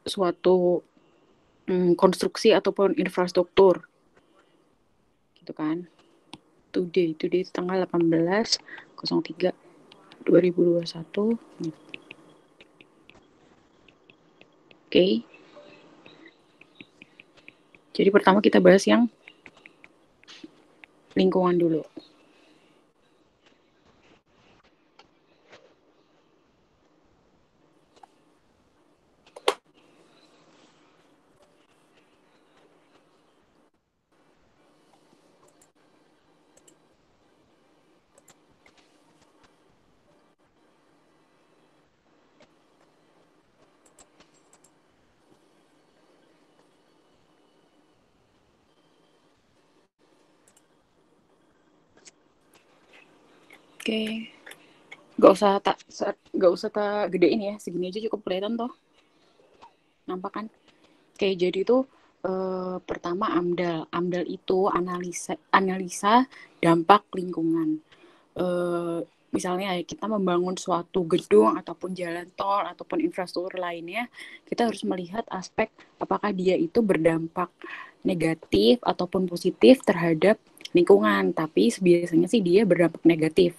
suatu konstruksi ataupun infrastruktur gitu kan. Today itu tanggal 18.03.2021. Oke. Jadi pertama kita bahas yang lingkungan dulu. Oke. Gak usah tak gedein ya, segini aja cukup kelihatan toh, nampak kan? Oke, jadi itu pertama AMDAL. AMDAL itu analisa dampak lingkungan. Eh, Misalnya kita membangun suatu gedung ataupun jalan tol ataupun infrastruktur lainnya, kita harus melihat aspek apakah dia itu berdampak negatif ataupun positif terhadap lingkungan. Tapi biasanya sih dia berdampak negatif.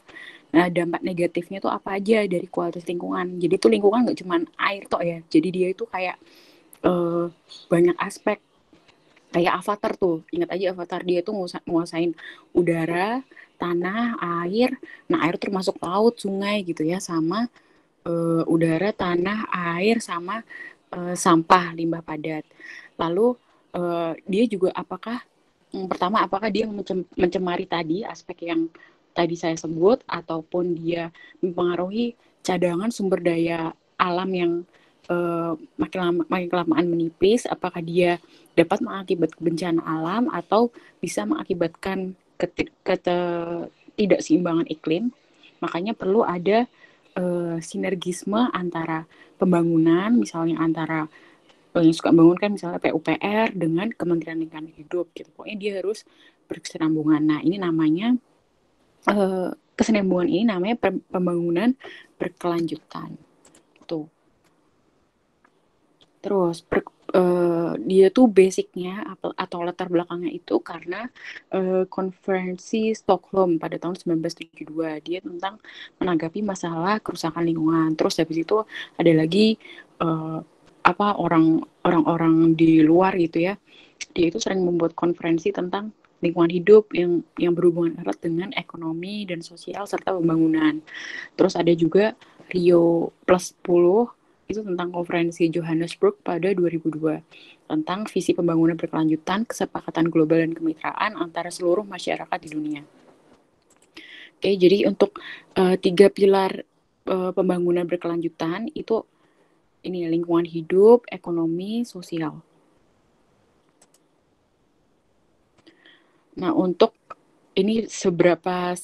Nah, dampak negatifnya tuh apa aja dari kualitas lingkungan. Jadi tuh lingkungan nggak cuma air toh ya. Jadi dia itu kayak eh, banyak aspek, kayak Avatar tuh. Ingat aja Avatar, dia tuh nguasain udara, tanah, air. Nah, air termasuk laut, sungai gitu ya, sama udara, tanah, air, sama sampah, limbah padat. Lalu dia juga pertama apakah dia mencemari tadi aspek yang tadi saya sebut, ataupun dia mempengaruhi cadangan sumber daya alam yang makin kelamaan menipis, apakah dia dapat mengakibatkan bencana alam atau bisa mengakibatkan ketidakseimbangan iklim. Makanya perlu ada sinergisme antara pembangunan, misalnya antara yang suka bangun kan misalnya PUPR dengan Kementerian Lingkungan Hidup gitu. Pokoknya dia harus berkesinambungan. Nah, ini namanya kesinambungan ini namanya pembangunan berkelanjutan. Tuh. Terus dia tuh basicnya atau latar belakangnya itu karena konferensi Stockholm pada tahun 1972, dia tentang menanggapi masalah kerusakan lingkungan. Terus habis itu ada lagi uh, orang-orang di luar gitu ya, dia itu sering membuat konferensi tentang lingkungan hidup yang berhubungan erat dengan ekonomi dan sosial serta pembangunan. Terus ada juga Rio Plus 10, itu tentang konferensi Johannesburg pada 2002 tentang visi pembangunan berkelanjutan, kesepakatan global dan kemitraan antara seluruh masyarakat di dunia. Oke, jadi untuk tiga pilar pembangunan berkelanjutan itu ini lingkungan hidup, ekonomi, sosial. Nah, untuk ini beberapa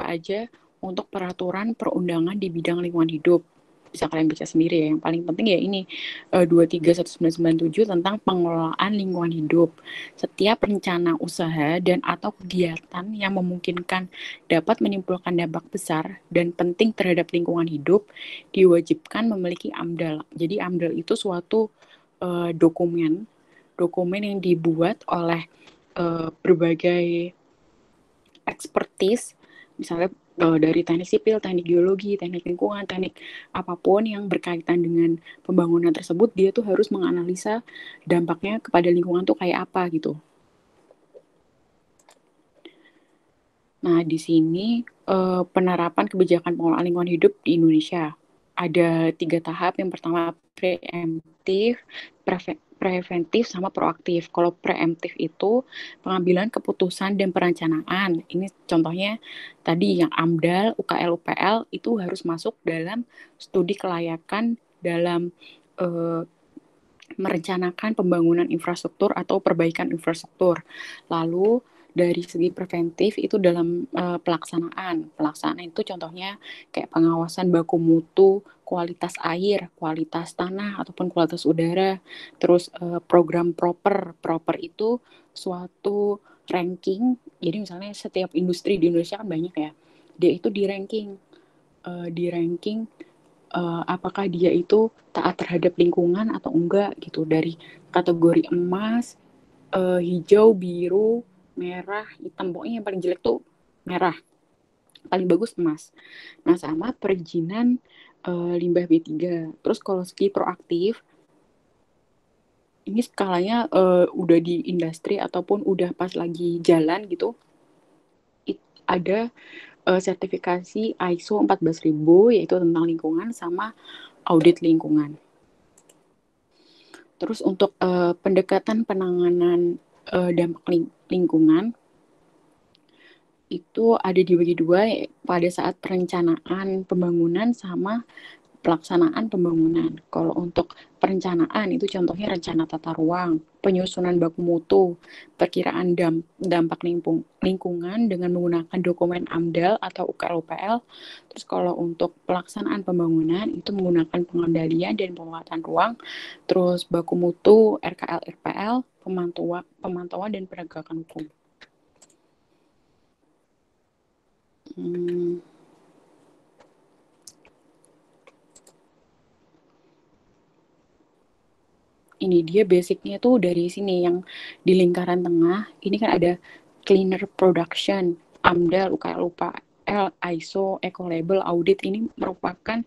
aja untuk peraturan perundangan di bidang lingkungan hidup. Bisa kalian baca sendiri ya. Yang paling penting ya ini 231997 tentang pengelolaan lingkungan hidup. Setiap rencana usaha dan atau kegiatan yang memungkinkan dapat menimbulkan dampak besar dan penting terhadap lingkungan hidup diwajibkan memiliki AMDAL. Jadi AMDAL itu suatu dokumen yang dibuat oleh berbagai expertise, misalnya dari teknik sipil, teknik geologi, teknik lingkungan, teknik apapun yang berkaitan dengan pembangunan tersebut, dia tuh harus menganalisa dampaknya kepada lingkungan tuh kayak apa gitu. Nah, di sini penerapan kebijakan pengelolaan lingkungan hidup di Indonesia ada 3 tahap. Yang pertama preemptif, preventif, sama proaktif. Kalau preemptif itu pengambilan keputusan dan perencanaan. Ini contohnya tadi yang AMDAL, UKL, UPL itu harus masuk dalam studi kelayakan dalam eh, merencanakan pembangunan infrastruktur atau perbaikan infrastruktur. Lalu dari segi preventif itu dalam pelaksanaan itu contohnya kayak pengawasan baku mutu, kualitas air, kualitas tanah ataupun kualitas udara. Terus program proper itu suatu ranking. Jadi misalnya setiap industri di Indonesia kan banyak ya, dia itu di ranking apakah dia itu taat terhadap lingkungan atau enggak gitu, dari kategori emas, hijau, biru, merah, hitam. Pokoknya yang paling jelek tuh merah, paling bagus emas. Nah, sama perizinan limbah B3. Terus kalau segi proaktif, ini skalanya udah di industri ataupun udah pas lagi jalan gitu, ada sertifikasi ISO 14000 yaitu tentang lingkungan sama audit lingkungan. Terus untuk pendekatan penanganan dampak lingkungan itu ada dibagi dua, pada saat perencanaan pembangunan sama pelaksanaan pembangunan. Kalau untuk perencanaan itu contohnya rencana tata ruang, penyusunan baku mutu, perkiraan dampak lingkungan dengan menggunakan dokumen AMDAL atau UKL-UPL. Terus kalau untuk pelaksanaan pembangunan itu menggunakan pengendalian dan penguatan ruang, terus baku mutu, RKL-RPL, pemantauan dan penegakan hukum. Ini dia basicnya tuh dari sini, yang di lingkaran tengah ini kan ada cleaner production, AMDAL, UKL, ISO, eco label, audit. Ini merupakan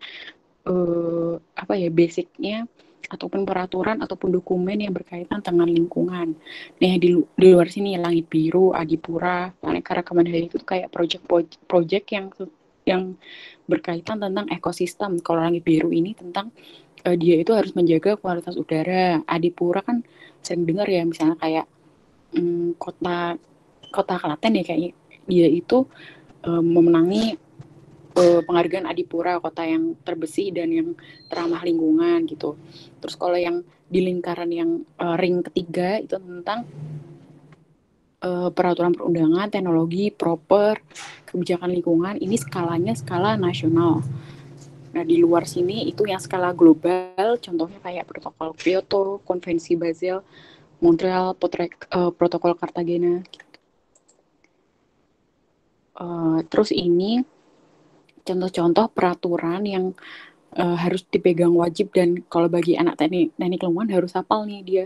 apa ya, basicnya ataupun peraturan ataupun dokumen yang berkaitan dengan lingkungan. Nah, di luar sini Langit Biru, Adipura, Aneka Rekomendasi itu kayak project yang berkaitan tentang ekosistem. Kalau Langit Biru ini tentang dia itu harus menjaga kualitas udara. Adipura kan sering dengar ya, misalnya kayak kota Klaten ya, kayak dia itu memenangi penghargaan Adipura, kota yang terbersih dan yang teramah lingkungan gitu. Terus kalau yang di lingkaran yang ring ketiga itu tentang peraturan perundangan, teknologi, proper, kebijakan lingkungan. Ini skalanya skala nasional. Nah, di luar sini itu yang skala global, contohnya kayak protokol Kyoto, konvensi Basel, Montreal, protokol Cartagena. Terus ini contoh-contoh peraturan yang harus dipegang wajib, dan kalau bagi anak teknik lingkungan harus hafal nih dia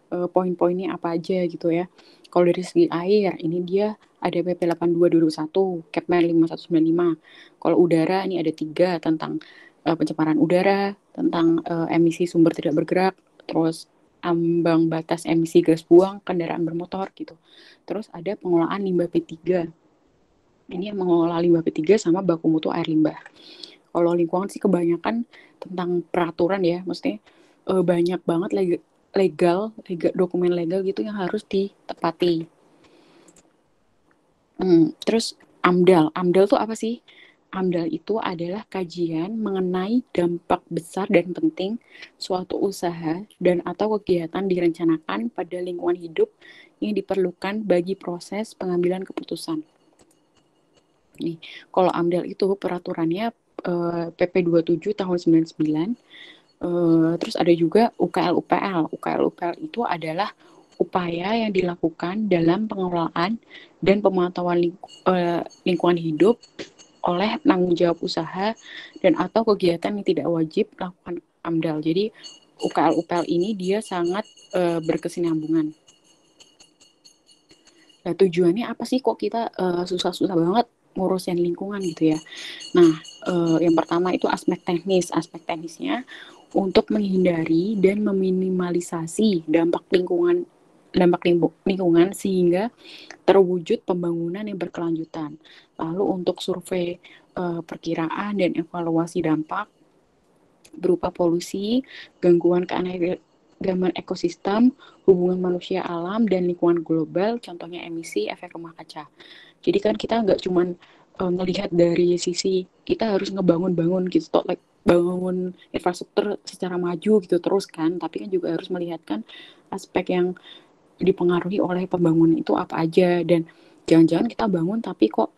poin-poinnya apa aja gitu ya. Kalau dari segi air, ini dia ada PP 82 2001, Kepmen 5195. Kalau udara ini ada 3 tentang pencemaran udara, tentang emisi sumber tidak bergerak, terus ambang batas emisi gas buang kendaraan bermotor gitu. Terus ada pengelolaan limbah P3. Ini yang mengelola limbah P3 sama baku mutu air limbah. Kalau lingkungan sih kebanyakan tentang peraturan ya, maksudnya banyak banget legal, dokumen legal gitu yang harus ditepati. Terus AMDAL tuh apa sih? AMDAL itu adalah kajian mengenai dampak besar dan penting suatu usaha dan atau kegiatan direncanakan pada lingkungan hidup yang diperlukan bagi proses pengambilan keputusan. Nih, kalau AMDAL itu peraturannya PP 27 tahun 99. Terus ada juga UKL-UPL. UKL-UPL itu adalah upaya yang dilakukan dalam pengelolaan dan pemantauan lingkungan hidup oleh penanggung jawab usaha dan atau kegiatan yang tidak wajib melakukan AMDAL. Jadi UKL-UPL ini dia sangat berkesinambungan. Nah, tujuannya apa sih kok kita susah-susah banget ngurusin lingkungan gitu ya. Nah, yang pertama itu aspek teknis. Aspek teknisnya untuk menghindari dan meminimalisasi dampak lingkungan sehingga terwujud pembangunan yang berkelanjutan. Lalu untuk survei perkiraan dan evaluasi dampak berupa polusi, gangguan keanekaragaman ekosistem, hubungan manusia alam dan lingkungan global, contohnya emisi efek rumah kaca. Jadi kan kita nggak cuman melihat dari sisi kita harus ngebangun gitu, like bangun infrastruktur secara maju gitu terus kan, tapi kan juga harus melihatkan aspek yang dipengaruhi oleh pembangunan itu apa aja, dan jangan-jangan kita bangun tapi kok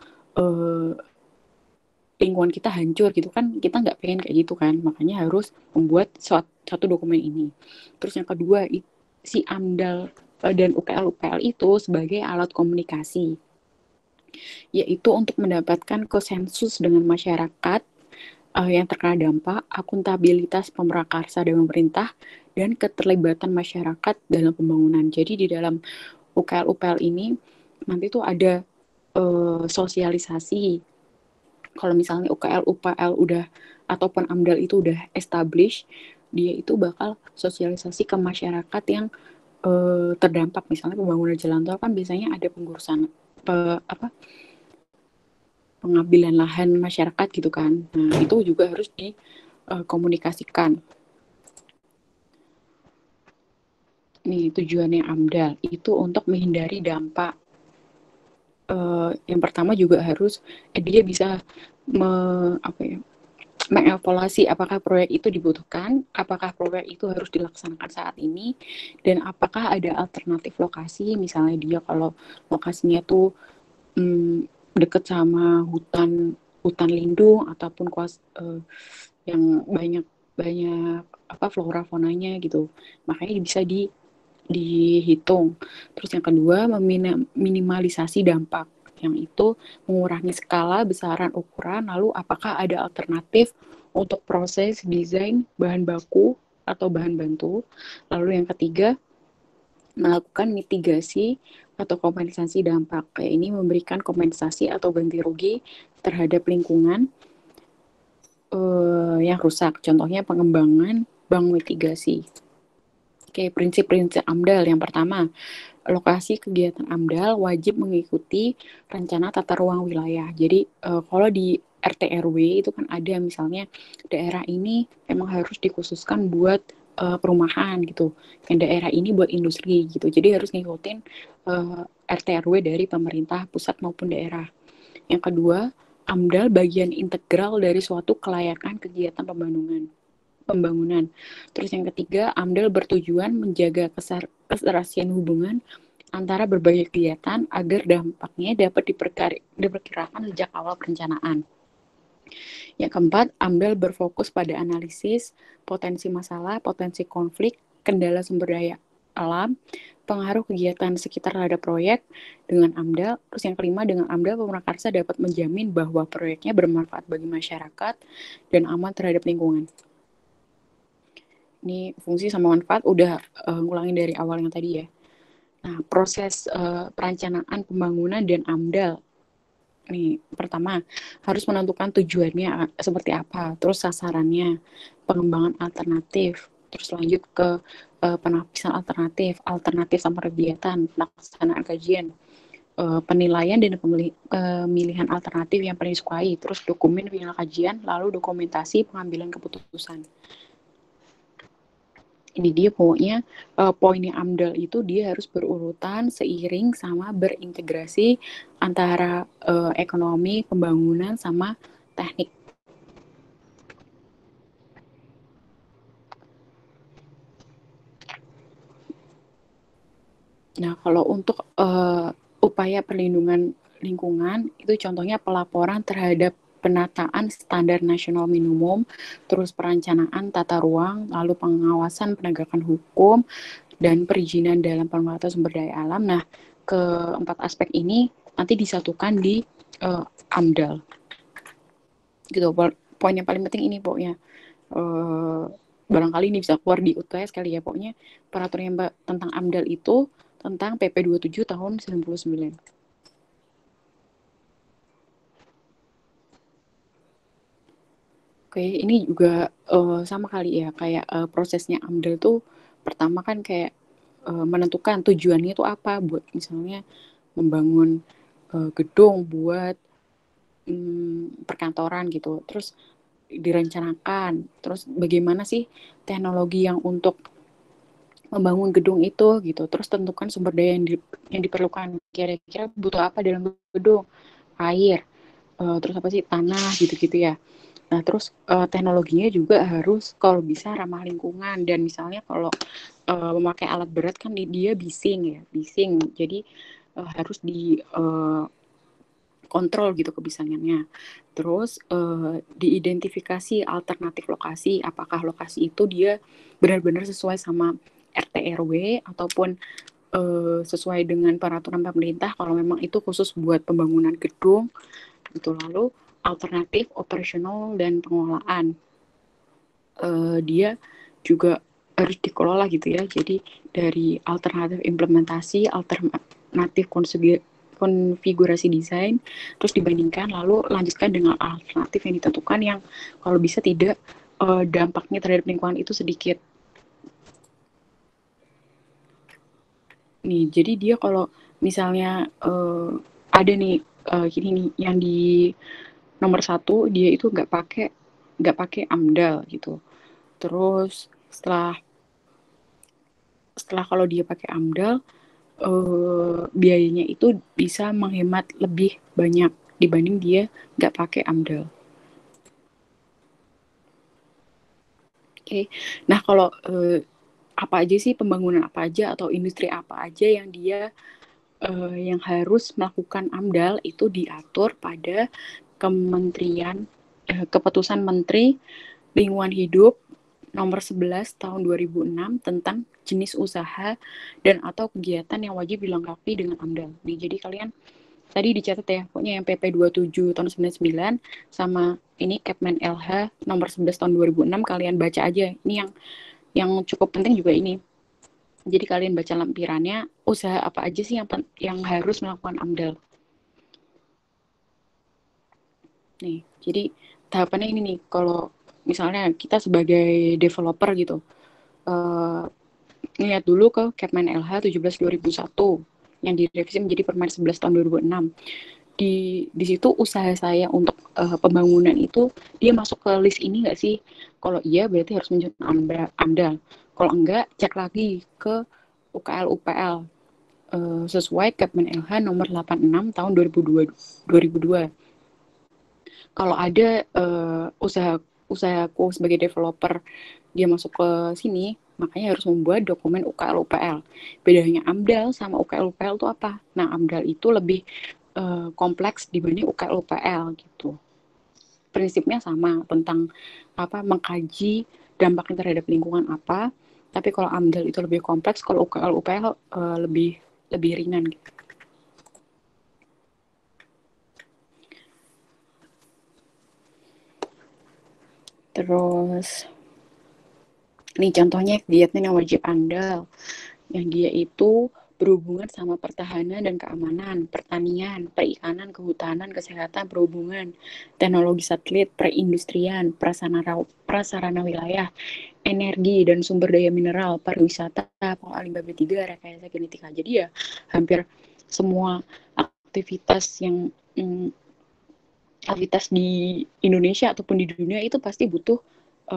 lingkungan kita hancur gitu kan, kita nggak pengen kayak gitu kan, makanya harus membuat satu dokumen ini. Terus yang kedua, si AMDAL dan UKL-UPL itu sebagai alat komunikasi, yaitu untuk mendapatkan konsensus dengan masyarakat yang terkena dampak, akuntabilitas pemrakarsa dan pemerintah, dan keterlibatan masyarakat dalam pembangunan. Jadi di dalam UKL-UKL ini nanti tuh ada sosialisasi. Kalau misalnya UKL udah ataupun AMDAL itu udah establish, dia itu bakal sosialisasi ke masyarakat yang terdampak. Misalnya pembangunan jalan tol kan biasanya ada pengurusan pengambilan lahan masyarakat gitu kan. Nah, itu juga harus dikomunikasikan. Nih tujuannya AMDAL itu untuk menghindari dampak. Yang pertama juga harus dia bisa mengevaluasi apakah proyek itu dibutuhkan, apakah proyek itu harus dilaksanakan saat ini, dan apakah ada alternatif lokasi. Misalnya dia kalau lokasinya tuh deket sama hutan lindung ataupun yang banyak banyak flora faunanya gitu, makanya bisa dihitung. Terus yang kedua, meminimalisasi dampak, yang itu mengurangi skala, besaran, ukuran. Lalu apakah ada alternatif untuk proses desain bahan baku atau bahan bantu. Lalu yang ketiga, melakukan mitigasi atau kompensasi dampak. Kayak ini memberikan kompensasi atau ganti rugi terhadap lingkungan yang rusak. Contohnya pengembangan bank mitigasi. Oke, prinsip-prinsip AMDAL. Yang pertama, lokasi kegiatan AMDAL wajib mengikuti rencana tata ruang wilayah. Jadi kalau di RT RW itu kan ada misalnya daerah ini memang harus dikhususkan buat perumahan gitu. Yang daerah ini buat industri gitu. Jadi harus ngikutin RT RW dari pemerintah pusat maupun daerah. Yang kedua, AMDAL bagian integral dari suatu kelayakan kegiatan pembangunan. Terus yang ketiga, AMDAL bertujuan menjaga keserasian hubungan antara berbagai kegiatan agar dampaknya dapat diperkirakan sejak awal perencanaan. Yang keempat, AMDAL berfokus pada analisis potensi masalah, potensi konflik, kendala sumber daya alam, pengaruh kegiatan sekitar terhadap proyek dengan AMDAL. Terus yang kelima, dengan AMDAL Pemrakarsa dapat menjamin bahwa proyeknya bermanfaat bagi masyarakat dan aman terhadap lingkungan. Ini fungsi sama manfaat udah ngulangin dari awal yang tadi ya. Nah, proses perencanaan pembangunan dan AMDAL. Nih, pertama harus menentukan tujuannya seperti apa, terus sasarannya, pengembangan alternatif, terus lanjut ke penapisan alternatif sama kegiatan, pelaksanaan kajian, penilaian dan pemilihan alternatif yang paling disukai, terus dokumen final kajian, lalu dokumentasi pengambilan keputusan. Ini dia pokoknya poinnya AMDAL itu dia harus berurutan seiring sama berintegrasi antara ekonomi, pembangunan, sama teknik. Nah, kalau untuk upaya perlindungan lingkungan, itu contohnya pelaporan terhadap penataan standar nasional minimum, terus perencanaan tata ruang, lalu pengawasan penegakan hukum, dan perizinan dalam pemanfaatan sumber daya alam. Nah, keempat aspek ini nanti disatukan di AMDAL. Gitu. Poin yang paling penting ini pokoknya. Barangkali ini bisa keluar di UTS kali ya. Pokoknya peraturan tentang AMDAL itu tentang PP 27 tahun 99. Oke, ini juga sama kali ya, kayak prosesnya AMDAL tuh pertama kan kayak menentukan tujuannya itu apa, buat misalnya membangun gedung buat perkantoran gitu, terus direncanakan, terus bagaimana sih teknologi yang untuk membangun gedung itu gitu, terus tentukan sumber daya yang diperlukan, kira-kira butuh apa dalam gedung, air, terus apa sih, tanah gitu-gitu ya. Nah, terus teknologinya juga harus kalau bisa ramah lingkungan, dan misalnya kalau memakai alat berat kan dia bising. Jadi harus di kontrol gitu kebisingannya. Terus diidentifikasi alternatif lokasi, apakah lokasi itu dia benar-benar sesuai sama RT RW ataupun sesuai dengan peraturan pemerintah kalau memang itu khusus buat pembangunan gedung gitu. Lalu alternatif, operasional, dan pengelolaan. Dia juga harus dikelola gitu ya. Jadi dari alternatif implementasi, alternatif konfigurasi desain, terus dibandingkan lalu lanjutkan dengan alternatif yang ditentukan yang kalau bisa tidak dampaknya terhadap lingkungan itu sedikit. Nih, jadi dia kalau misalnya ada nih gini nih yang di nomor satu dia itu nggak pakai AMDAL gitu. Terus setelah kalau dia pakai AMDAL biayanya itu bisa menghemat lebih banyak dibanding dia nggak pakai AMDAL. Oke, nah kalau apa aja sih pembangunan apa aja atau industri apa aja yang dia yang harus melakukan AMDAL itu diatur pada Kementerian Keputusan Menteri Lingkungan Hidup nomor 11 tahun 2006 tentang jenis usaha dan atau kegiatan yang wajib dilengkapi dengan AMDAL. Nih, jadi kalian tadi dicatat ya, pokoknya yang PP 27 tahun 99 sama ini Kepmen LH nomor 11 tahun 2006 kalian baca aja. Ini yang cukup penting juga ini. Jadi kalian baca lampirannya, usaha apa aja sih yang harus melakukan AMDAL. Nih, jadi tahapannya ini nih, kalau misalnya kita sebagai developer gitu, uh, lihat dulu ke Kepmen LH 17 2001 yang direvisi menjadi Permen 11 tahun 2006. Di situ usaha saya untuk pembangunan itu dia masuk ke list ini nggak sih? Kalau iya berarti harus menunjukkan AMDAL. Kalau enggak, cek lagi ke UKL UPL sesuai Kepmen LH nomor 86 tahun 2002. Kalau ada usahaku sebagai developer dia masuk ke sini, makanya harus membuat dokumen UKL UPL. Bedanya AMDAL sama UKL UPL itu apa? Nah, AMDAL itu lebih kompleks dibanding UKL UPL gitu. Prinsipnya sama tentang apa mengkaji dampaknya terhadap lingkungan apa, tapi kalau AMDAL itu lebih kompleks, kalau UKL UPL lebih ringan gitu. Terus ini contohnya kegiatan yang wajib AMDAL. Yang dia itu berhubungan sama pertahanan dan keamanan, pertanian, perikanan, kehutanan, kesehatan, perhubungan, teknologi satelit, perindustrian, prasarana wilayah, energi dan sumber daya mineral, pariwisata, pengolahan limbah B3, rekayasa genetika. Jadi ya hampir semua aktivitas yang aktivitas di Indonesia ataupun di dunia itu pasti butuh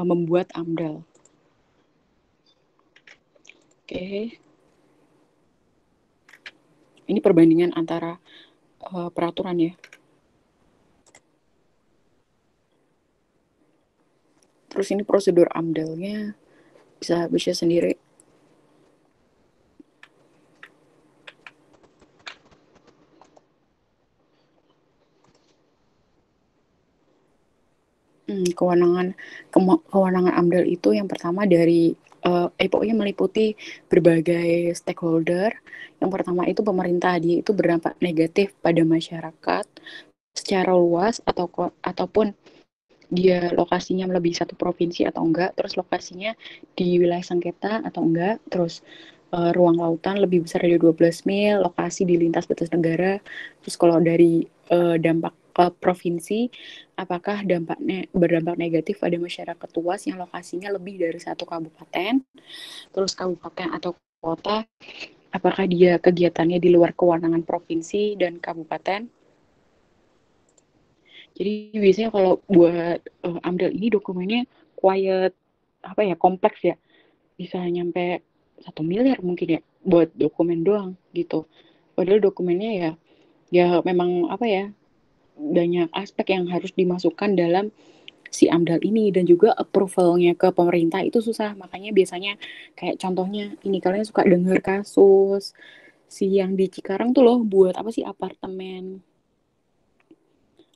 membuat AMDAL. Oke. Ini perbandingan antara peraturan ya. Terus ini prosedur AMDAL-nya bisa baca sendiri. Kewenangan AMDAL itu yang pertama dari pokoknya meliputi berbagai stakeholder. Yang pertama itu pemerintah, dia itu berdampak negatif pada masyarakat secara luas ataupun dia lokasinya melebihi satu provinsi atau enggak, terus lokasinya di wilayah sengketa atau enggak, terus ruang lautan lebih besar dari 12 mil, lokasi di lintas batas negara, terus kalau dari dampak ke provinsi, apakah berdampak negatif pada masyarakat luas yang lokasinya lebih dari satu kabupaten, terus kabupaten atau kota, apakah dia kegiatannya di luar kewenangan provinsi dan kabupaten. Jadi biasanya kalau buat AMDAL ini dokumennya quiet apa ya kompleks ya, bisa nyampe 1 miliar mungkin ya buat dokumen doang gitu. Padahal dokumennya ya memang apa ya banyak aspek yang harus dimasukkan dalam si AMDAL ini dan juga approvalnya ke pemerintah itu susah. Makanya biasanya kayak contohnya ini kalian suka dengar kasus si yang di Cikarang tuh loh buat apa sih apartemen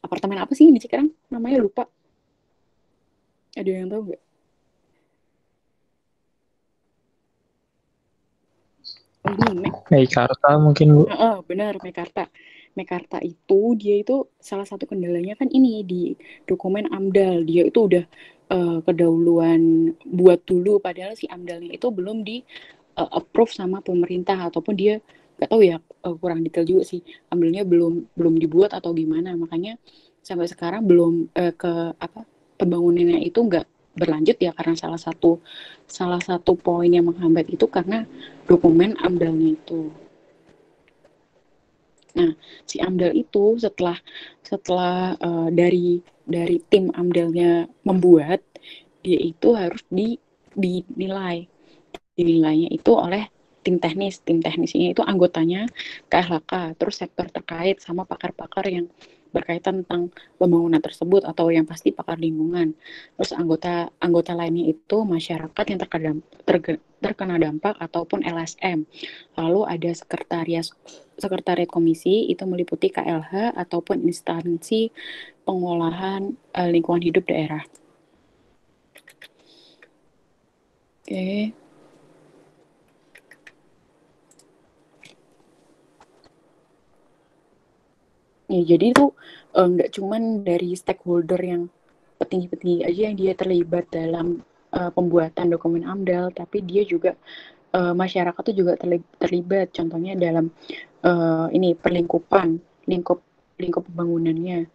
apa sih yang di Cikarang namanya lupa. Ada yang tahu nggak? Oh ini Meikarta mungkin Bu. oh, benar Mekarta. Mekarta itu dia itu salah satu kendalanya kan ini di dokumen AMDAL dia itu udah kedahuluan buat dulu padahal si AMDALnya itu belum di approve sama pemerintah ataupun dia nggak tahu ya kurang detail juga sih AMDALnya belum belum dibuat atau gimana makanya sampai sekarang belum ke apa pembangunannya itu nggak berlanjut ya karena salah satu poin yang menghambat itu karena dokumen AMDALnya itu. Nah, si AMDAL itu setelah dari tim AMDALnya membuat, dia itu harus dinilai. Dinilainya itu oleh tim teknis. Tim teknisnya itu anggotanya KLHK, terus sektor terkait sama pakar-pakar yang berkaitan tentang pembangunan tersebut atau yang pasti pakar lingkungan. Terus anggota anggota lainnya itu masyarakat yang terkena dampak ataupun LSM. Lalu ada sekretariat komisi itu meliputi KLH ataupun instansi pengolahan lingkungan hidup daerah. Oke. Ya, jadi itu nggak cuman dari stakeholder yang petinggi-petinggi aja yang dia terlibat dalam pembuatan dokumen AMDAL, tapi dia juga masyarakat tuh juga terlibat. Contohnya dalam ini perlingkupan lingkup lingkup pembangunannya.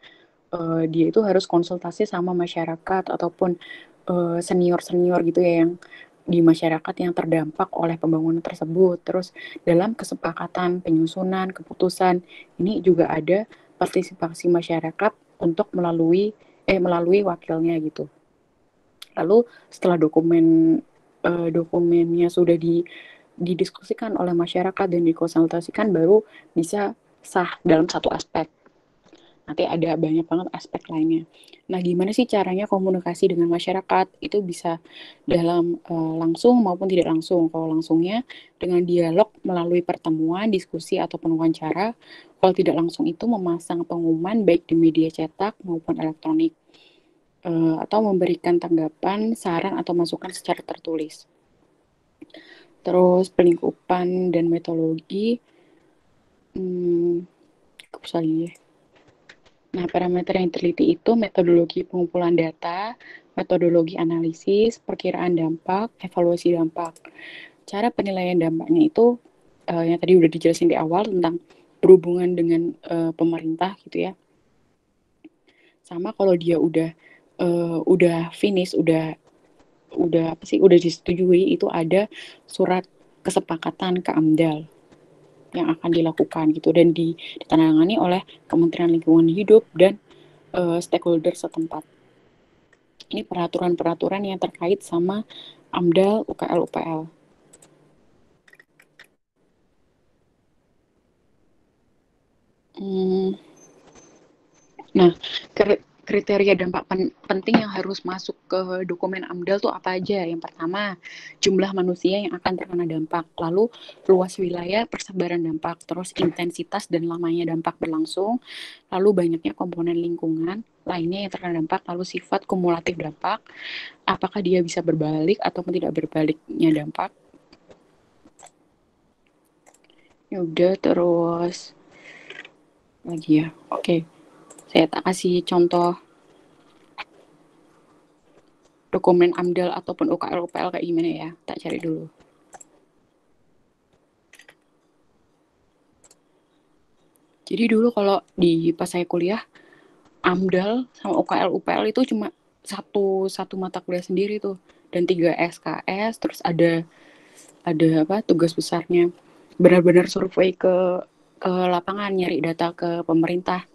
Dia itu harus konsultasi sama masyarakat ataupun senior-senior gitu ya yang di masyarakat yang terdampak oleh pembangunan tersebut. Terus dalam kesepakatan penyusunan keputusan ini juga ada partisipasi masyarakat untuk melalui wakilnya gitu. Lalu setelah dokumennya sudah didiskusikan oleh masyarakat dan dikonsultasikan baru bisa sah dalam satu aspek. Nanti ada banyak banget aspek lainnya. Nah, gimana sih caranya komunikasi dengan masyarakat? Itu bisa dalam langsung maupun tidak langsung. Kalau langsungnya dengan dialog melalui pertemuan, diskusi ataupun wawancara. Kalau tidak langsung itu memasang pengumuman baik di media cetak maupun elektronik atau memberikan tanggapan, saran atau masukan secara tertulis. Terus pelingkupan dan metodologi, hmm, Nah, parameter yang diteliti itu metodologi pengumpulan data, metodologi analisis, perkiraan dampak, evaluasi dampak. Cara penilaian dampaknya itu yang tadi udah dijelasin di awal tentang berhubungan dengan pemerintah gitu ya. Sama kalau dia udah finish, udah apa sih, udah disetujui itu ada surat kesepakatan ke AMDAL yang akan dilakukan gitu dan ditandatangani oleh Kementerian Lingkungan Hidup dan stakeholder setempat. Ini peraturan-peraturan yang terkait sama AMDAL, UKL, UPL. Hmm, nah, kriteria dampak penting yang harus masuk ke dokumen AMDAL tuh apa aja? Yang pertama, jumlah manusia yang akan terkena dampak, lalu luas wilayah persebaran dampak, terus intensitas dan lamanya dampak berlangsung, lalu banyaknya komponen lingkungan lainnya yang terkena dampak, lalu sifat kumulatif dampak, apakah dia bisa berbalik ataupun tidak berbaliknya dampak. Ya udah terus lagi ya. Oke, saya tak kasih contoh dokumen AMDAL ataupun UKL UPL kayak gimana ya. Tak cari dulu. Jadi dulu kalau di pas saya kuliah AMDAL sama UKL UPL itu cuma satu mata kuliah sendiri tuh dan 3 SKS terus ada apa tugas besarnya benar-benar survei ke lapangan nyari data ke pemerintah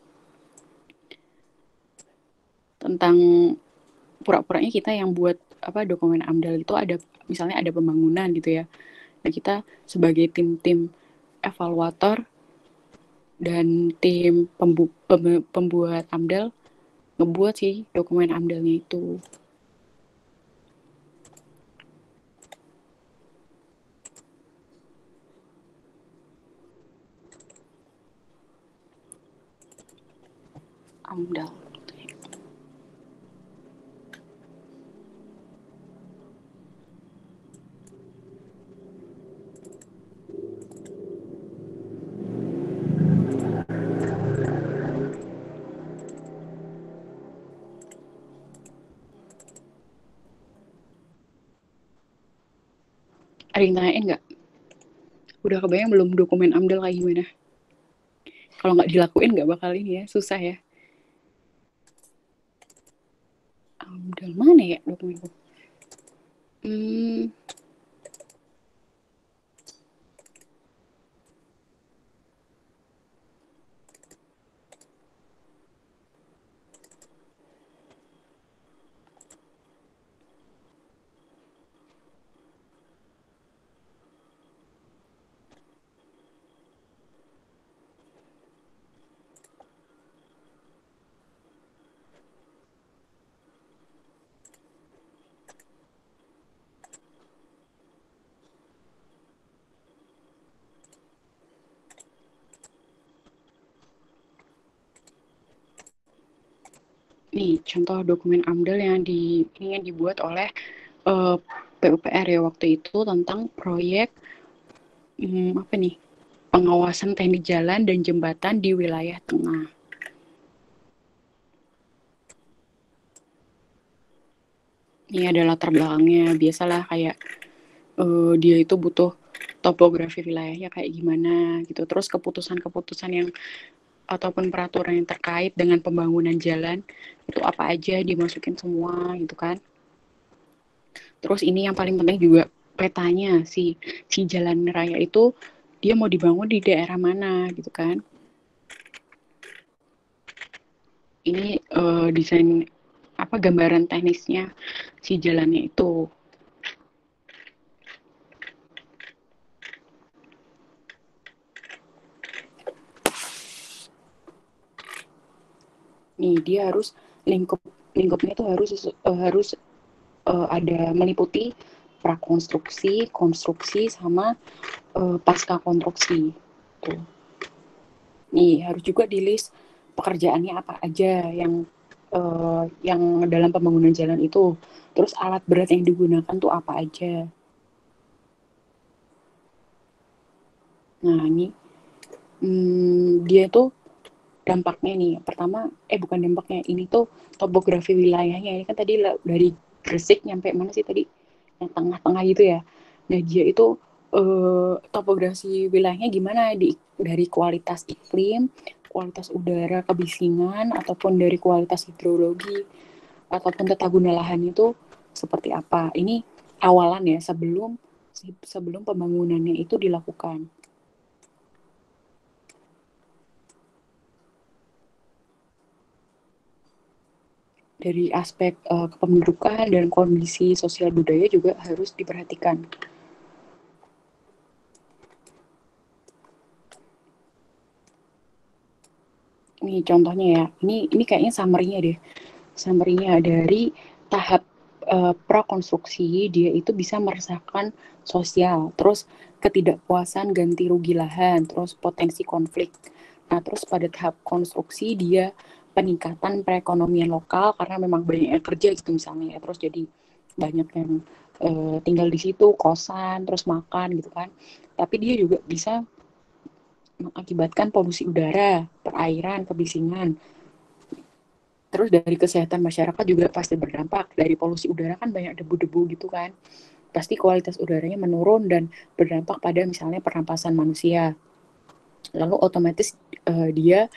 tentang pura-puranya kita yang buat apa dokumen AMDAL itu ada misalnya ada pembangunan gitu ya. Nah, kita sebagai tim-tim evaluator dan tim pembuat AMDAL ngebuat sih dokumen AMDALnya itu. AMDAL. Ada yang tanyain nggak? Udah kebayang belum dokumen AMDAL kayak gimana? Kalau nggak dilakuin nggak bakal ini ya, susah ya. AMDAL mana ya dokumen? Hmm, nih contoh dokumen AMDAL yang dibuat oleh PUPR ya waktu itu tentang proyek apa nih, pengawasan teknik jalan dan jembatan di wilayah tengah. Ini adalah latar belakangnya. Biasalah kayak dia itu butuh topografi wilayahnya kayak gimana gitu. Terus keputusan-keputusan yang ataupun peraturan yang terkait dengan pembangunan jalan itu apa aja dimasukin semua gitu kan. Terus ini yang paling penting juga petanya si jalan raya itu dia mau dibangun di daerah mana gitu kan. Ini desain apa gambaran teknisnya si jalannya itu. Nih dia harus lingkup lingkupnya itu harus ada meliputi prakonstruksi, konstruksi sama pasca konstruksi. Tuh. Nih harus juga di list pekerjaannya apa aja yang dalam pembangunan jalan itu. Terus alat berat yang digunakan tuh apa aja. Nah ini dia tuh dampaknya nih. Pertama, bukan dampaknya, ini tuh topografi wilayahnya. Ini kan tadi dari Gresik nyampe mana sih tadi? Yang tengah-tengah gitu ya. Nah dia itu topografi wilayahnya gimana dari kualitas iklim, kualitas udara, kebisingan, ataupun dari kualitas hidrologi, ataupun tata guna lahan itu seperti apa. Ini awalan ya sebelum pembangunannya itu dilakukan. Dari aspek kependudukan dan kondisi sosial budaya juga harus diperhatikan. Ini contohnya ya. Ini kayaknya summary-nya deh. Summary-nya dari tahap prakonstruksi dia itu bisa meresahkan sosial, terus ketidakpuasan ganti rugi lahan, terus potensi konflik. Nah, terus pada tahap konstruksi dia peningkatan perekonomian lokal karena memang banyak yang kerja gitu misalnya ya. Terus jadi banyak yang tinggal di situ, kosan, terus makan gitu kan. Tapi dia juga bisa mengakibatkan polusi udara, perairan, kebisingan. Terus dari kesehatan masyarakat juga pasti berdampak. Dari polusi udara kan banyak debu-debu gitu kan. Pasti kualitas udaranya menurun dan berdampak pada misalnya pernapasan manusia. Lalu otomatis dia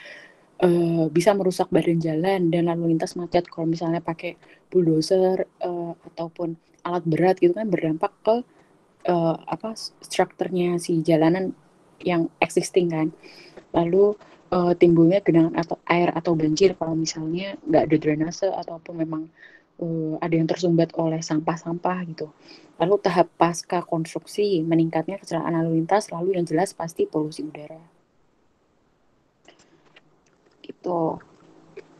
bisa merusak badan jalan dan lalu lintas macet kalau misalnya pakai bulldozer ataupun alat berat gitu kan berdampak ke apa strukturnya si jalanan yang existing kan. Lalu timbulnya genangan atau air atau banjir kalau misalnya nggak ada drainase ataupun memang ada yang tersumbat oleh sampah-sampah gitu. Lalu tahap pasca konstruksi meningkatnya kecelakaan lalu lintas, lalu yang jelas pasti polusi udara. Gitu.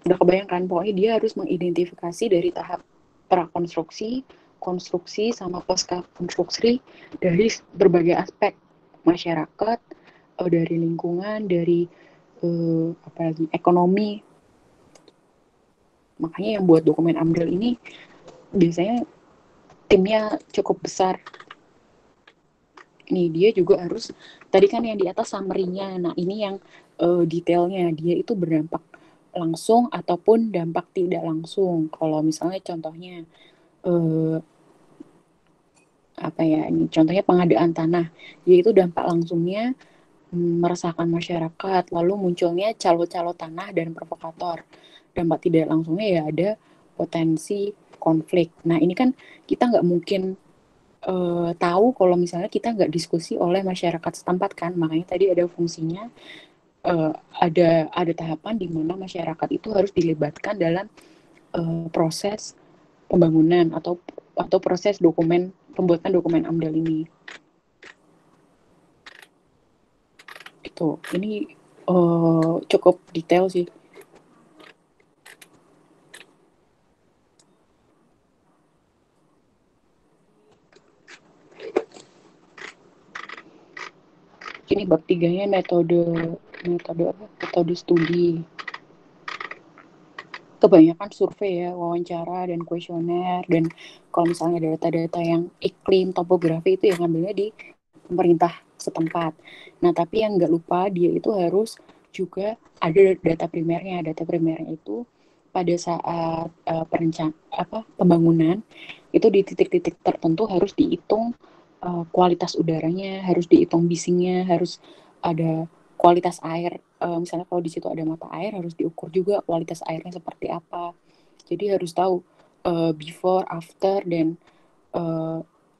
Udah kebayangkan pokoknya dia harus mengidentifikasi dari tahap prakonstruksi, konstruksi sama pasca konstruksi dari berbagai aspek masyarakat, dari lingkungan, dari apalagi ekonomi. Makanya yang buat dokumen AMDAL ini biasanya timnya cukup besar. Nih dia juga harus tadi kan yang di atas summary-nya. Nah, ini yang detailnya dia itu berdampak langsung ataupun dampak tidak langsung. Kalau misalnya contohnya apa ya, ini contohnya pengadaan tanah, yaitu dampak langsungnya meresahkan masyarakat, lalu munculnya calo-calo tanah dan provokator. Dampak tidak langsungnya ya ada potensi konflik. Nah ini kan kita nggak mungkin tahu kalau misalnya kita nggak diskusi oleh masyarakat setempat kan, makanya tadi ada fungsinya, ada tahapan di mana masyarakat itu harus dilibatkan dalam proses pembangunan atau proses pembuatan dokumen AMDAL ini. Itu ini cukup detail sih. Ini bab 3-nya metode studi. Kebanyakan survei ya, wawancara dan kuesioner, dan kalau misalnya data-data yang iklim, topografi itu yang ngambilnya di pemerintah setempat. Nah, tapi yang nggak lupa dia itu harus juga ada data primernya. Data primernya itu pada saat pembangunan itu di titik-titik tertentu harus dihitung kualitas udaranya, harus dihitung bisingnya, harus ada kualitas air. Misalnya kalau di situ ada mata air harus diukur juga kualitas airnya seperti apa. Jadi harus tahu before, after, dan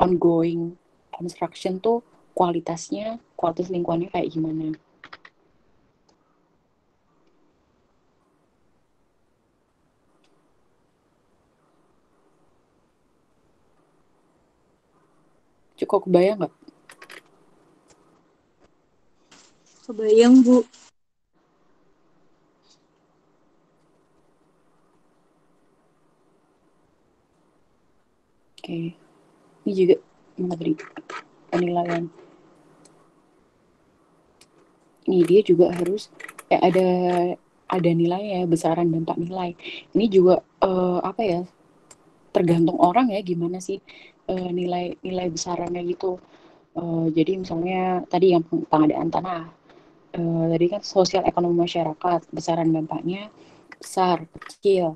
ongoing construction tuh kualitas lingkungannya kayak gimana. Cukup kebayang nggak? Kebayang, Bu. Oke, ini juga materi penilaian. Ini dia juga harus ada nilai ya, besaran dampak nilai. Ini juga apa ya, tergantung orang ya gimana sih nilai besarannya gitu. Jadi misalnya tadi yang pengadaan tanah, tadi kan sosial ekonomi masyarakat, besaran dampaknya besar, kecil.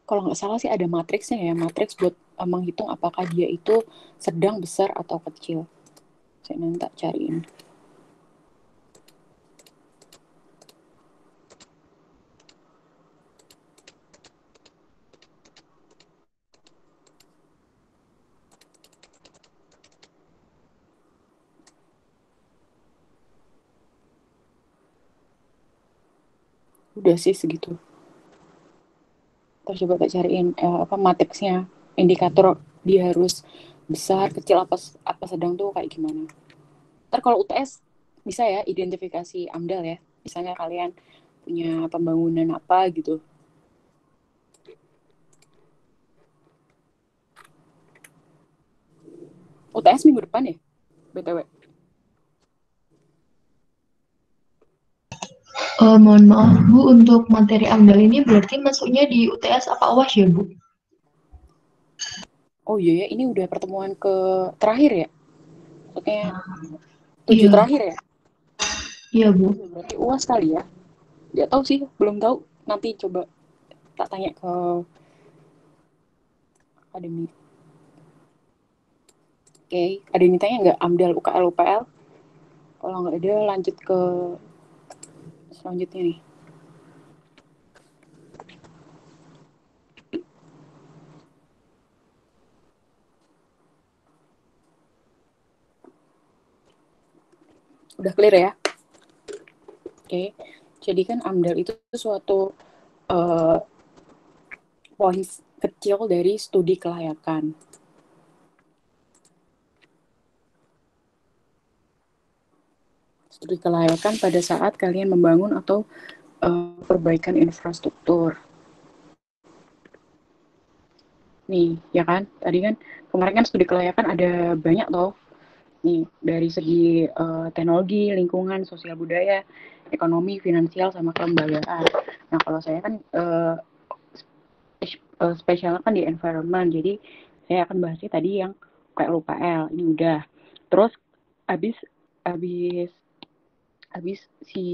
Kalau nggak salah sih ada matriksnya ya, matriks buat menghitung apakah dia itu sedang, besar, atau kecil. Saya nanti cariin. Udah sih segitu. Terus coba tak cariin apa matriksnya, indikator dia harus besar, kecil, apa sedang tuh kayak gimana. Ntar kalau UTS bisa ya identifikasi AMDAL ya. Misalnya kalian punya pembangunan apa gitu. UTS minggu depan ya, BTW. Mohon maaf, Bu, untuk materi AMDAL ini berarti masuknya di UTS apa UAS ya, Bu? Oh iya ya, ini udah pertemuan ke terakhir ya. Maksudnya 7 Iya, terakhir ya. iya, Oh Bu. iya, berarti UAS kali ya. Nggak tahu sih, belum tahu. Nanti coba tak tanya ke akademi. Oke, ada yang ditanya nggak AMDAL, UKL, UPL? Kalau nggak ada, lanjut ke selanjutnya nih. Udah clear ya? Oke, jadi kan AMDAL itu suatu uh, poin kecil dari studi kelayakan. Studi kelayakan pada saat kalian membangun atau perbaikan infrastruktur. Nih, ya kan? Tadi kan kemarin kan studi kelayakan ada banyak toh. Nih, dari segi teknologi, lingkungan, sosial budaya, ekonomi, finansial, sama kelembagaan. Nah, kalau saya kan spesialnya kan di environment, jadi saya akan bahasnya tadi yang kayak UPL. Ini udah. Terus habis habis habis si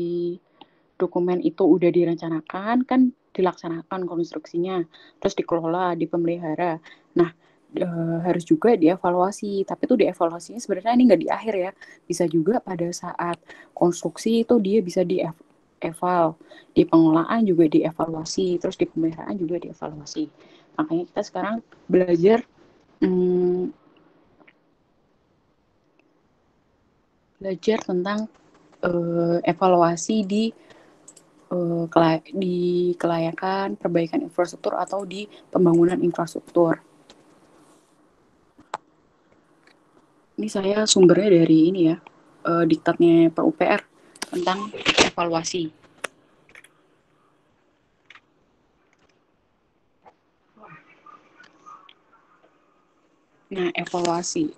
dokumen itu udah direncanakan, kan dilaksanakan konstruksinya, terus dikelola, dipemelihara. Nah, harus juga dievaluasi. Tapi itu dievaluasinya sebenarnya ini nggak di akhir ya, bisa juga pada saat konstruksi itu dia bisa eval, di pengelolaan juga dievaluasi, terus di pemeliharaan juga dievaluasi. Makanya kita sekarang belajar tentang evaluasi di kelayakan perbaikan infrastruktur atau di pembangunan infrastruktur. Ini saya sumbernya dari ini ya, diktatnya PUPR tentang evaluasi. Nah, evaluasi.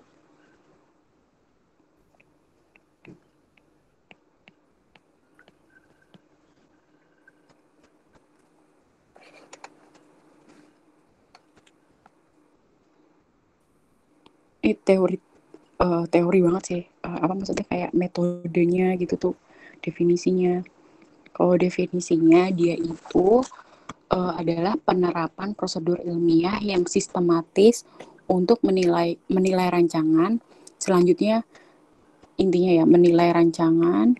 Ini teori banget sih. Apa maksudnya kayak metodenya gitu tuh, definisinya. Kalau definisinya dia itu adalah penerapan prosedur ilmiah yang sistematis untuk menilai rancangan. Selanjutnya intinya ya menilai rancangan,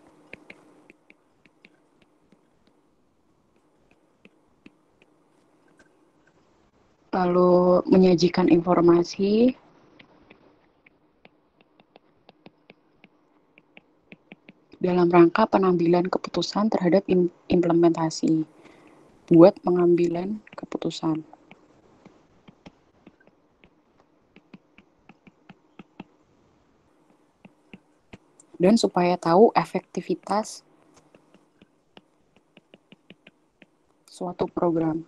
lalu menyajikan informasi, dalam rangka pengambilan keputusan terhadap implementasi buat pengambilan keputusan. Dan supaya tahu efektivitas suatu program.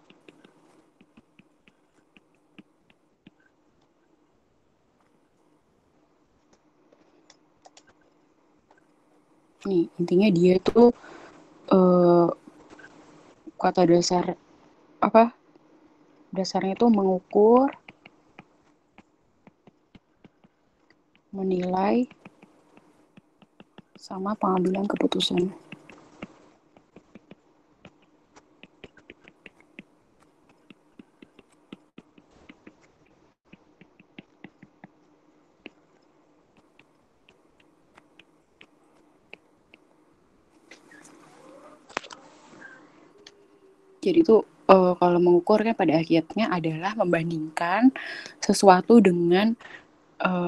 Nih, intinya dia tuh kata dasar apa? Dasarnya itu mengukur, menilai, sama pengambilan keputusan. Jadi itu kalau mengukur kan pada akhirnya adalah membandingkan sesuatu dengan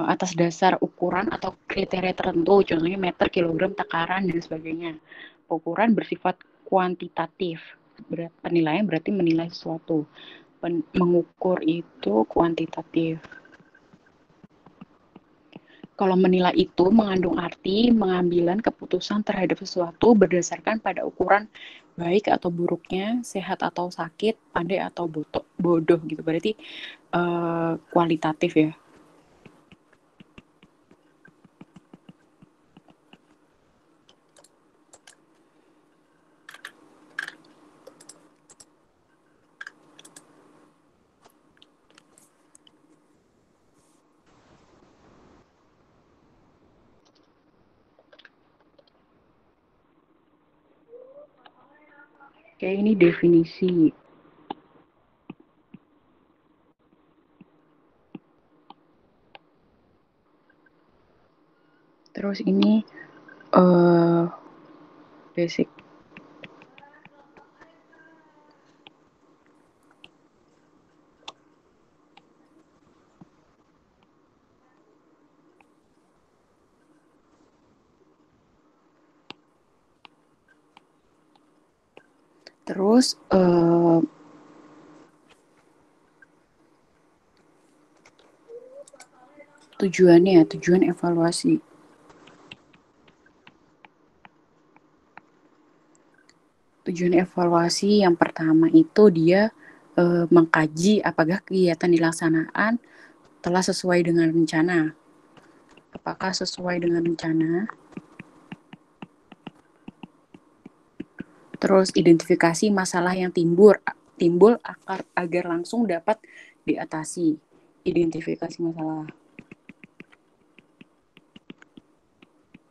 atas dasar ukuran atau kriteria tertentu, contohnya meter, kilogram, takaran, dan sebagainya. Ukuran bersifat kuantitatif. Penilaian berarti menilai sesuatu. Mengukur itu kuantitatif. Kalau menilai itu mengandung arti mengambilan keputusan terhadap sesuatu berdasarkan pada ukuran baik atau buruknya, sehat atau sakit, pandai atau bodoh gitu. Berarti kualitatif ya. Kayak ini definisi. Terus ini basic. Terus tujuan evaluasi. Tujuan evaluasi yang pertama itu dia mengkaji apakah kegiatan dilaksanaan telah sesuai dengan rencana. Apakah sesuai dengan rencana? Terus identifikasi masalah yang timbul agar langsung dapat diatasi. Identifikasi masalah.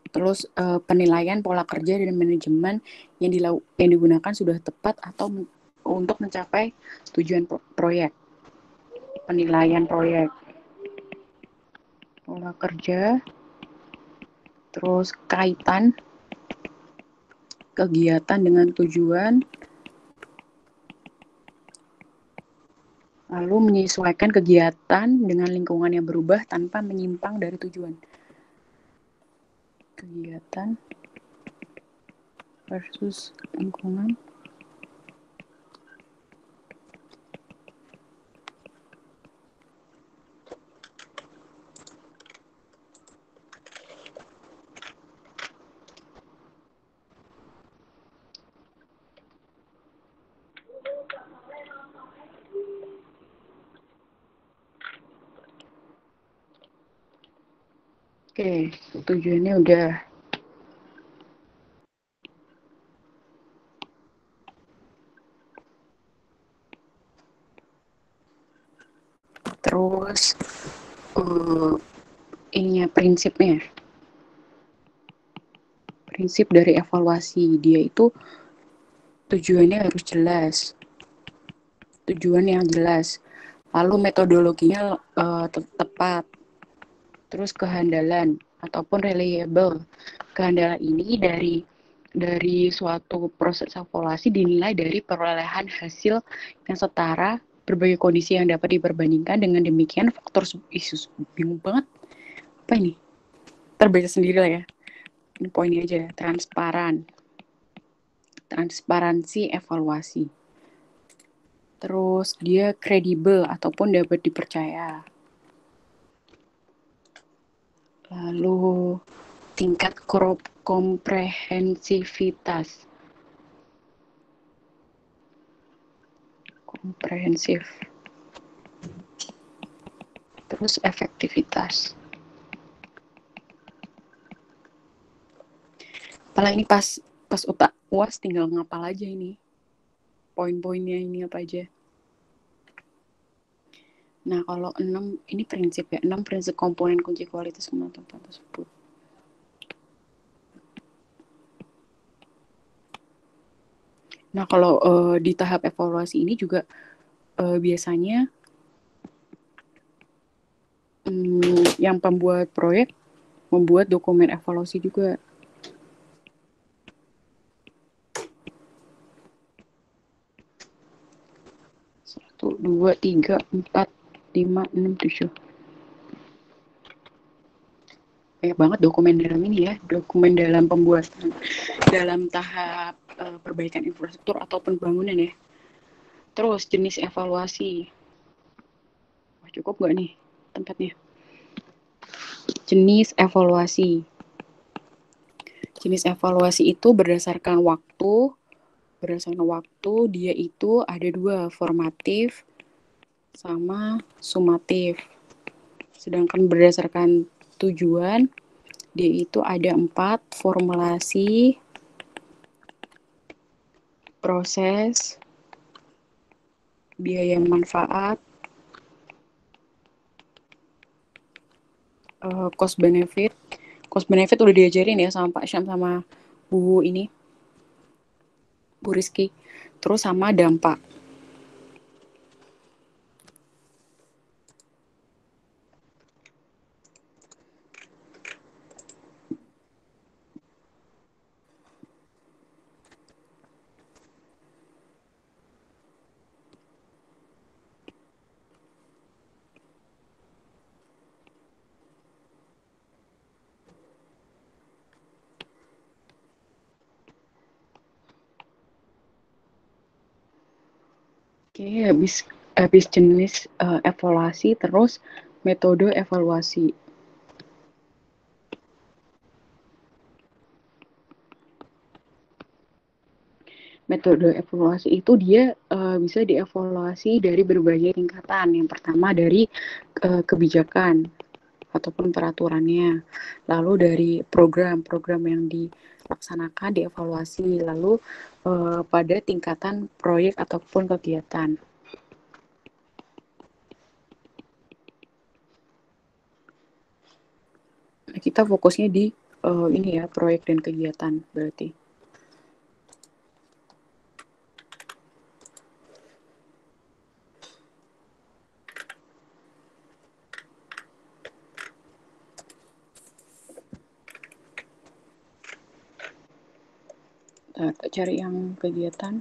Terus penilaian pola kerja dan manajemen yang digunakan sudah tepat atau untuk mencapai tujuan proyek. Penilaian proyek. kerja, terus kaitan kegiatan dengan tujuan, lalu menyesuaikan kegiatan dengan lingkungan yang berubah tanpa menyimpang dari tujuan. Kegiatan versus lingkungan. Oke, tujuannya udah. Terus ininya prinsipnya. Prinsip dari evaluasi dia itu tujuannya harus jelas. Tujuan yang jelas. Lalu metodologinya tepat. Terus kehandalan ataupun reliable. Kehandalan ini dari suatu proses evaluasi dinilai dari perolehan hasil yang setara berbagai kondisi yang dapat diperbandingkan. Dengan demikian faktor bingung banget apa ini, terbaca sendiri lah ya, ini poinnya aja. Transparansi evaluasi, terus dia kredibel ataupun dapat dipercaya, lalu tingkat komprehensif, terus efektivitas. Apalagi ini pas otak UAS tinggal ngapal aja ini poin-poinnya ini apa aja. Nah, kalau 6 ini prinsip ya, 6 prinsip komponen kunci kualitas penetapan tersebut. Nah, kalau di tahap evaluasi ini juga biasanya yang pembuat proyek membuat dokumen evaluasi juga. 1, 2, 3, 4, 5, 6, 7. Banyak banget dokumen dalam ini ya, dokumen dalam pembuatan, dalam tahap perbaikan infrastruktur atau pembangunan ya. Terus jenis evaluasi. Wah, cukup nggak nih tempatnya? Jenis evaluasi. Jenis evaluasi itu berdasarkan waktu. Berdasarkan waktu dia itu ada 2, formatif sama sumatif. Sedangkan berdasarkan tujuan dia itu ada 4, formulasi, proses, biaya manfaat, cost benefit. Cost benefit udah diajarin ya sama Pak Syam sama Bu Rizky. Terus sama dampak. Oke, habis jenis evaluasi, terus metode evaluasi. Metode evaluasi itu dia bisa dievaluasi dari berbagai tingkatan. Yang pertama dari kebijakan ataupun peraturannya, lalu dari program-program yang dilaksanakan dievaluasi, lalu pada tingkatan proyek ataupun kegiatan. Nah, kita fokusnya di ini ya, proyek dan kegiatan berarti. Cari yang kegiatan.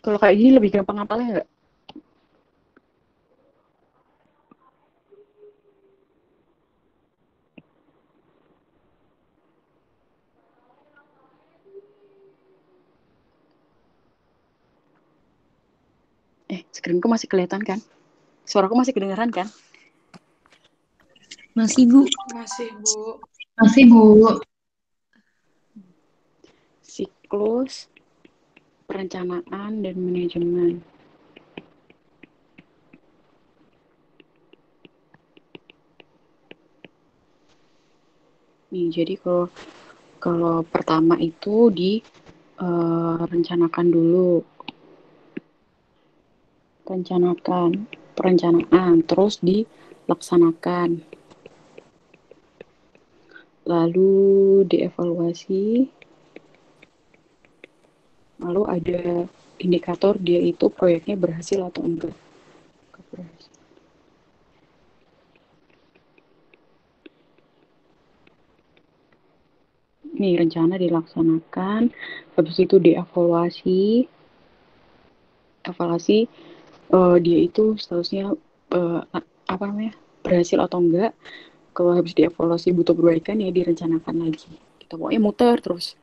Kalau kayak gini lebih gampang ngapalnya nggak? Screenku masih kelihatan kan? Suaraku masih kedengeran kan? Masih, Bu. Masih, Bu. Masih, Bu. Siklus perencanaan dan manajemen. Nih, jadi kalau pertama itu rencanakan dulu. Perencanaan, terus dilaksanakan. Lalu dievaluasi. Lalu ada indikator dia itu proyeknya berhasil atau enggak. Nih, rencana dilaksanakan, habis itu dievaluasi. Dia itu statusnya berhasil atau enggak. Kalau habis dievaluasi butuh perbaikan, ya direncanakan lagi. Kita pokoknya muter terus.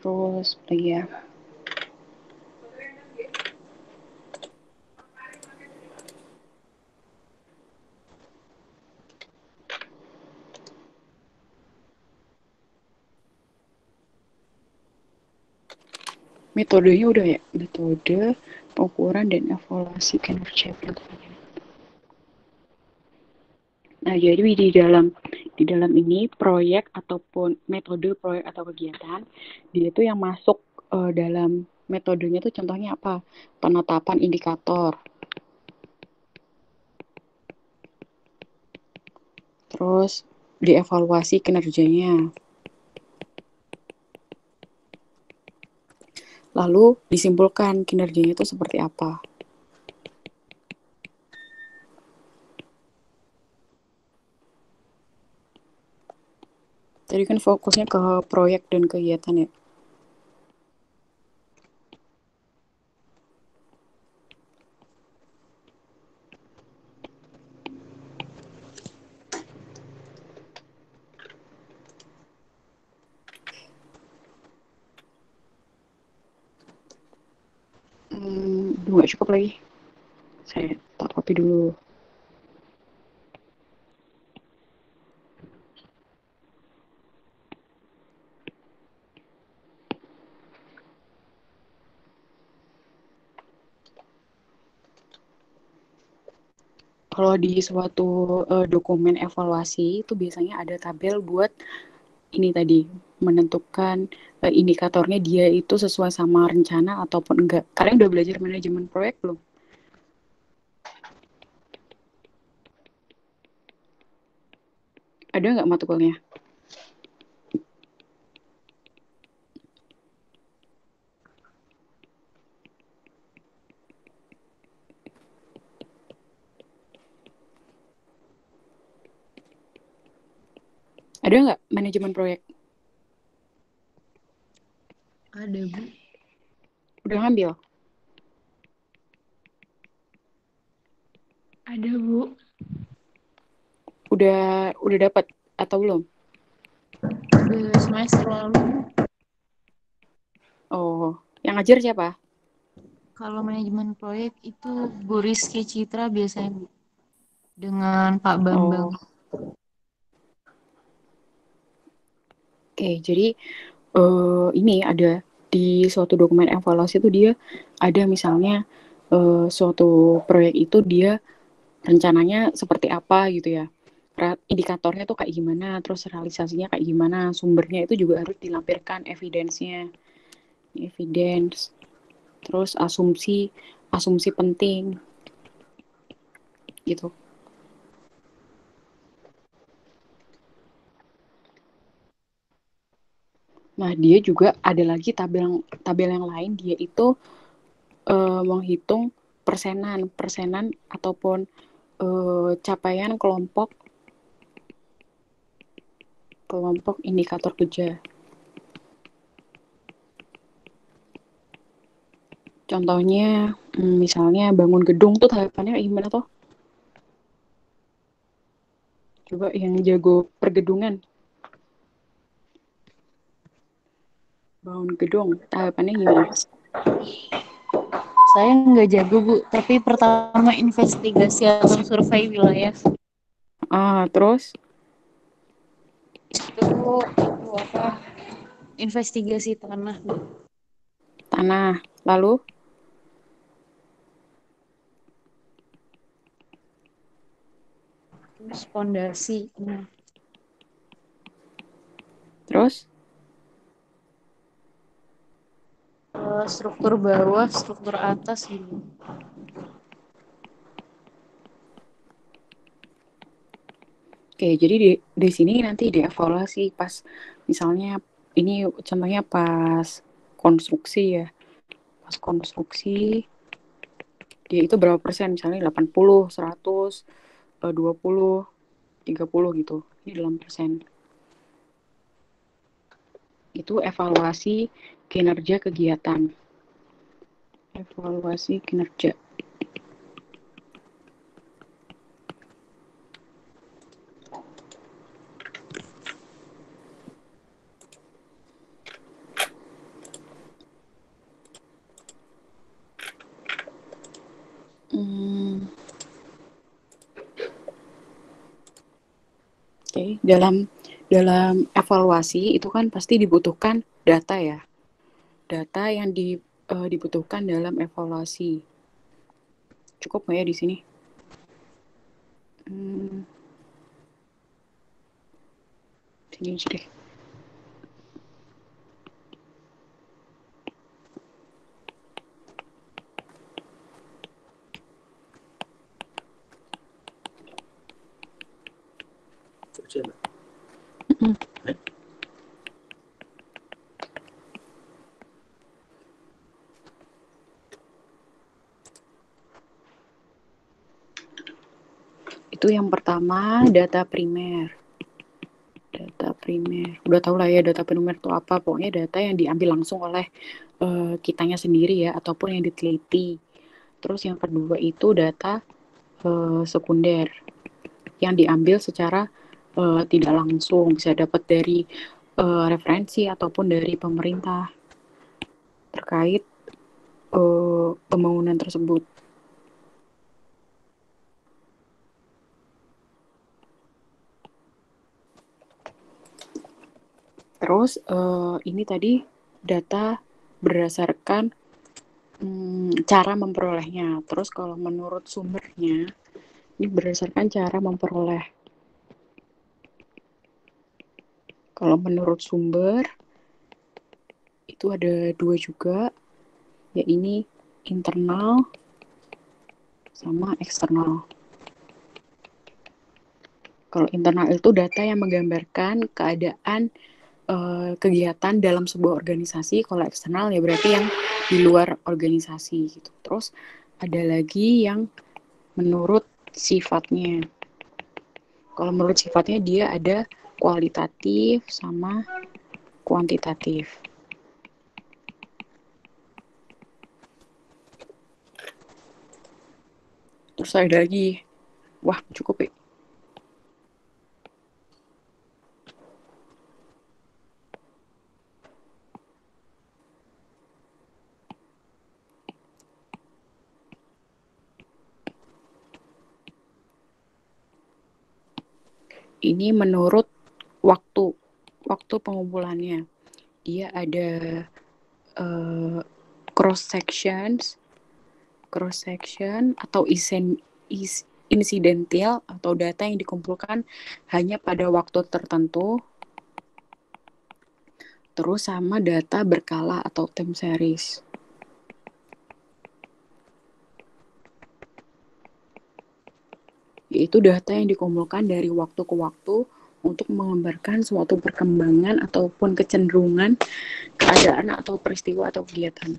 Terus ya, metodenya udah ya, metode pengukuran dan evaluasi kinerja. Nah, jadi di dalam ini proyek ataupun metode proyek atau kegiatan, dia itu yang masuk dalam metodenya itu contohnya apa? Penetapan indikator. Terus dievaluasi kinerjanya. Lalu disimpulkan kinerjanya itu seperti apa. Tadi kan fokusnya ke proyek dan kegiatan ya. Nggak cukup lagi. Saya tak copy dulu. Kalau di suatu dokumen evaluasi itu biasanya ada tabel buat ini tadi, menentukan indikatornya dia itu sesuai sama rencana ataupun enggak. Kalian udah belajar manajemen proyek belum? Ada nggak matkulnya? Ada nggak manajemen proyek? Ada, Bu. Udah ngambil? Ada, Bu. Udah dapat atau belum? Udah semester lalu. Oh, yang ngajar siapa? Kalau manajemen proyek itu Bu Rizky Citra biasanya, Bu. Dengan Pak Bambang. Oh, oke. Jadi ini ada di suatu dokumen evaluasi itu dia ada misalnya suatu proyek itu dia rencananya seperti apa gitu ya. Indikatornya tuh kayak gimana, terus realisasinya kayak gimana, sumbernya itu juga harus dilampirkan evidence-nya. Evidence, terus asumsi, asumsi penting gitu. Nah, dia juga ada lagi tabel yang lain, dia itu menghitung persenan, persenan ataupun capaian kelompok kelompok indikator kerja. Contohnya, misalnya bangun gedung tuh tahapannya gimana tuh? Coba yang jago pergedungan. Bangun gedung, tahapannya gimana? Saya nggak jago, Bu. Tapi pertama investigasi atau survei wilayah. Terus Itu apa? Investigasi tanah, Bu. tanah, lalu Terus pondasi. Nah, terus struktur bawah, struktur atas gitu. oke, jadi di sini nanti dievaluasi pas misalnya ini contohnya pas konstruksi ya. Pas konstruksi dia itu berapa persen misalnya 80, 100, 20, 30 gitu. Ini dalam persen. Itu evaluasi kinerja kegiatan. Evaluasi kinerja. Hmm, oke, dalam evaluasi itu kan pasti dibutuhkan data ya. Data yang dibutuhkan dalam evaluasi. Cukup nggak ya di sini? Hmm, sini aja deh. Hmm. Itu yang pertama data primer. Data primer. Udah tau lah ya data primer itu apa. Pokoknya data yang diambil langsung oleh kitanya sendiri ya ataupun yang diteliti. Terus yang kedua itu data sekunder yang diambil secara tidak langsung, bisa dapat dari referensi ataupun dari pemerintah terkait pembangunan tersebut. Terus ini tadi data berdasarkan cara memperolehnya. Terus kalau menurut sumbernya, ini berdasarkan cara memperoleh. Kalau menurut sumber, itu ada dua juga, yaitu internal sama eksternal. Kalau internal itu data yang menggambarkan keadaan kegiatan dalam sebuah organisasi. Kalau eksternal ya berarti yang di luar organisasi gitu. Terus ada lagi yang menurut sifatnya. Kalau menurut sifatnya dia ada kualitatif sama kuantitatif. Terus ada lagi, wah cukup ya. Ini menurut waktu pengumpulannya. Dia ada cross section atau insidental atau data yang dikumpulkan hanya pada waktu tertentu, terus sama data berkala atau time series. Yaitu data yang dikumpulkan dari waktu ke waktu untuk menggambarkan suatu perkembangan ataupun kecenderungan keadaan atau peristiwa atau kegiatan.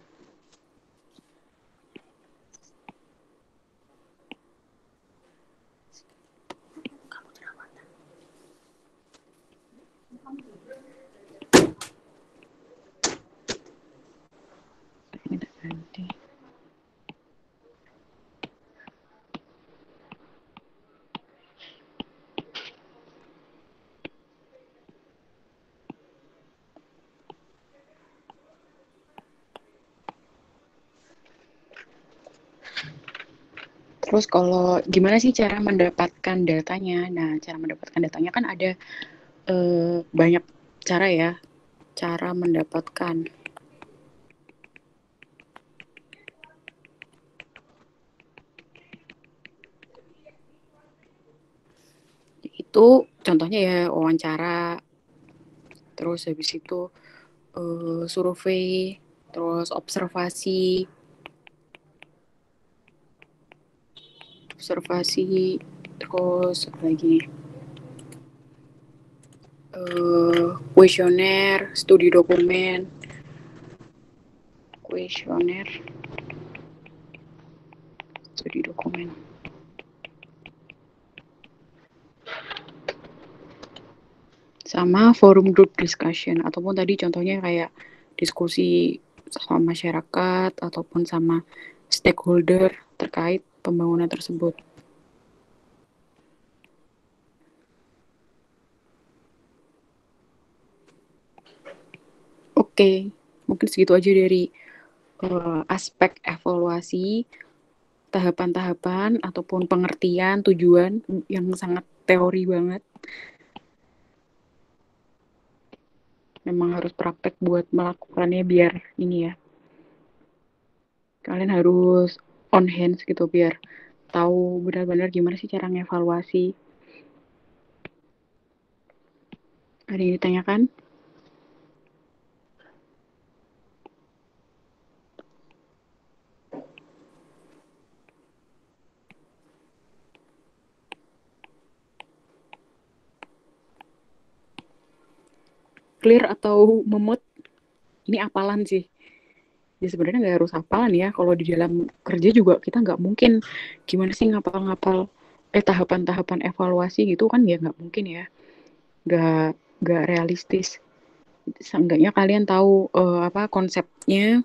Terus kalau gimana sih cara mendapatkan datanya? Nah, cara mendapatkan datanya kan ada banyak cara ya. Cara mendapatkan itu contohnya ya wawancara, terus habis itu survei, terus observasi, terus apa lagi nih? Kuesioner, studi dokumen, kuesioner, studi dokumen. Sama forum group discussion ataupun tadi contohnya kayak diskusi sama masyarakat ataupun sama stakeholder terkait pembangunan tersebut. Oke, mungkin segitu aja dari aspek evaluasi, tahapan-tahapan ataupun pengertian tujuan yang sangat teori banget. Memang harus praktek buat melakukannya biar ini ya. Kalian harus on hands gitu biar tahu benar-benar gimana sih cara ngevaluasi. Ada yang ditanyakan? Clear atau memut? Ini apalan sih. Ya sebenarnya nggak harus hafalan ya. Kalau di dalam kerja juga kita nggak mungkin gimana sih ngapal-ngapal tahapan-tahapan evaluasi gitu kan ya nggak mungkin ya. Nggak realistis. Seenggaknya kalian tahu apa konsepnya,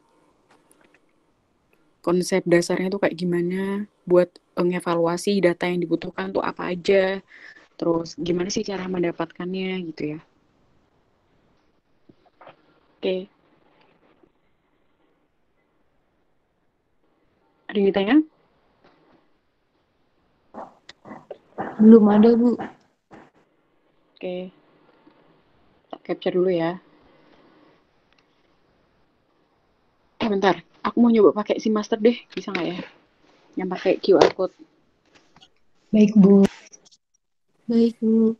konsep dasarnya tuh kayak gimana buat ngevaluasi data yang dibutuhkan tuh apa aja, terus gimana sih cara mendapatkannya gitu ya. Oke, ada yang ditanya? Belum ada, Bu. Oke, tak capture dulu ya. Bentar, aku mau nyoba pakai si master deh, bisa nggak ya? Yang pakai QR code. Baik, Bu. Baik, Bu.